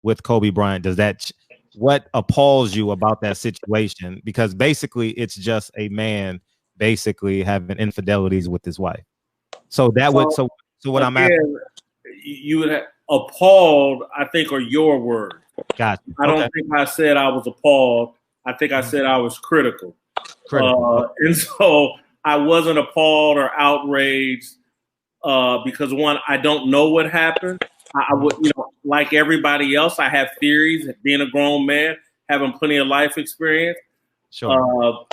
with Kobe Bryant, what appalls you about that situation? Because basically it's just a man basically having infidelities with his wife. So what I'm asking, you would have appalled, I think, are your words. gotcha. I don't think I said I was appalled. I think I said I was critical. And so I wasn't appalled or outraged because, one, I don't know what happened. I would, like everybody else, I have theories. Being a grown man, having plenty of life experience. Sure.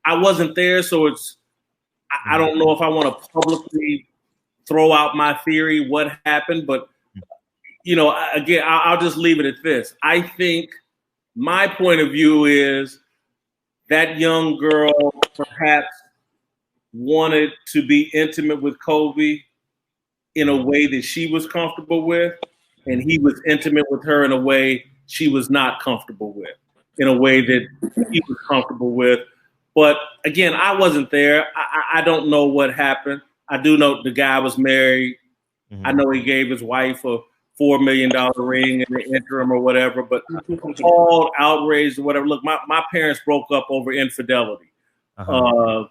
I wasn't there, so I don't know if I want to publicly throw out my theory what happened, but again, I'll just leave it at this. I think my point of view is that young girl perhaps wanted to be intimate with Kobe in a way that she was comfortable with, and he was intimate with her in a way she was not comfortable with, in a way that he was comfortable with. But again, I wasn't there. I don't know what happened. I do know the guy was married. I know he gave his wife a $4 million ring in the interim or whatever, but all outraged or whatever. Look, my parents broke up over infidelity. I'm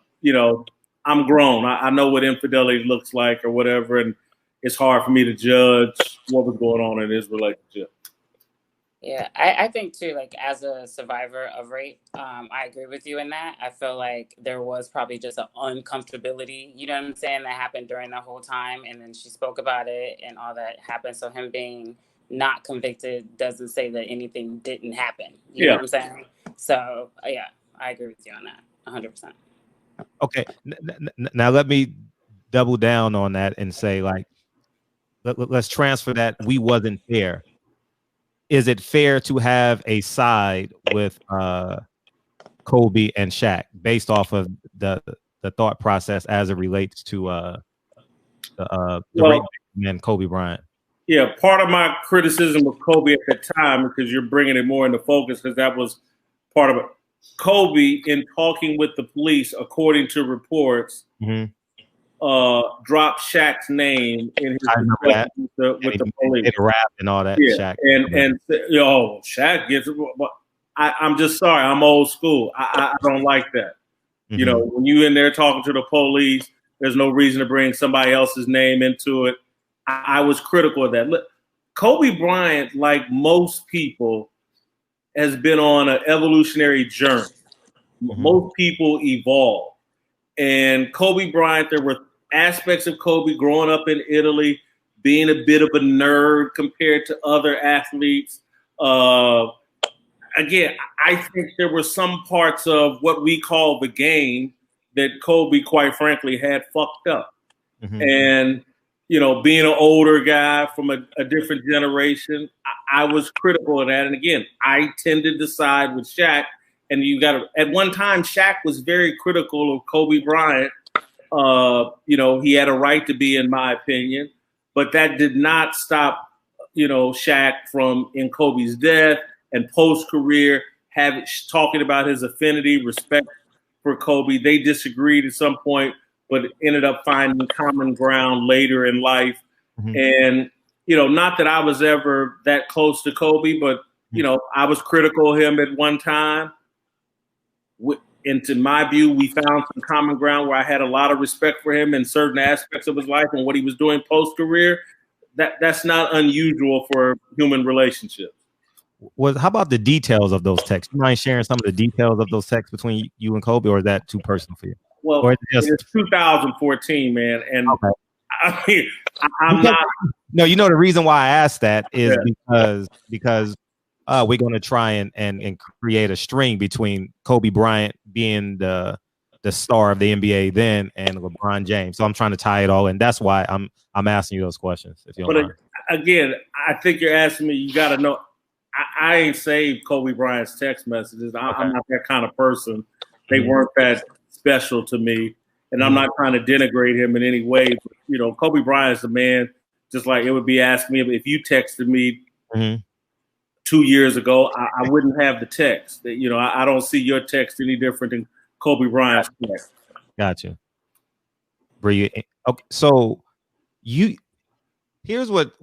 grown. I know what infidelity looks like or whatever, and it's hard for me to judge what was going on in his relationship. Yeah, I think too, like as a survivor of rape, I agree with you in that. I feel like there was probably just an uncomfortability, you know what I'm saying, that happened during the whole time. And then she spoke about it and all that happened. So him being not convicted doesn't say that anything didn't happen. You know what I'm saying? So yeah, I agree with you on that 100%. Okay. Now let me double down on that and say, like, let's transfer that we wasn't there. Is it fair to have a side with Kobe and Shaq based off of the thought process as it relates to the rape and Kobe Bryant? Yeah, part of my criticism of Kobe at the time, because you're bringing it more into focus, because that was part of it. Kobe, in talking with the police, according to reports, dropped Shaq's name in his discussion with the police. Rap and all that. Yeah, Shaq. Shaq gets. I'm just sorry. I'm old school. I don't like that. When you in there talking to the police, there's no reason to bring somebody else's name into it. I was critical of that. Look, Kobe Bryant, like most people, has been on an evolutionary journey. Most people evolve. And Kobe Bryant, there were aspects of Kobe growing up in Italy, being a bit of a nerd compared to other athletes. Again, I think there were some parts of what we call the game that Kobe, quite frankly, had fucked up. And, being an older guy from a different generation, I was critical of that. And again, I tended to side with Shaq. And at one time, Shaq was very critical of Kobe Bryant. He had a right to be, in my opinion, but that did not stop, Shaq from, in Kobe's death and post-career, talking about his affinity, respect for Kobe. They disagreed at some point, but ended up finding common ground later in life. And, not that I was ever that close to Kobe, but, I was critical of him at one time. And to my view, we found some common ground where I had a lot of respect for him in certain aspects of his life and what he was doing post-career. That's not unusual for human relationships. How about the details of those texts? You mind sharing some of the details of those texts between you and Kobe, or is that too personal for you? Well, it's 2014, man. And I mean, I'm not. No, the reason why I asked that is because we're going to try and create a string between Kobe Bryant being the star of the NBA then and LeBron James. So I'm trying to tie it all in. That's why I'm asking you those questions. If you don't mind. Again, I think you're asking me. You got to know. I ain't saved Kobe Bryant's text messages. I'm not that kind of person. They weren't that special to me, and I'm not trying to denigrate him in any way. But, Kobe Bryant's a man. Just like it would be asking me if you texted me 2 years ago, I wouldn't have the text. I don't see your text any different than Kobe Bryant's text. Gotcha. Brilliant. Okay, so here's what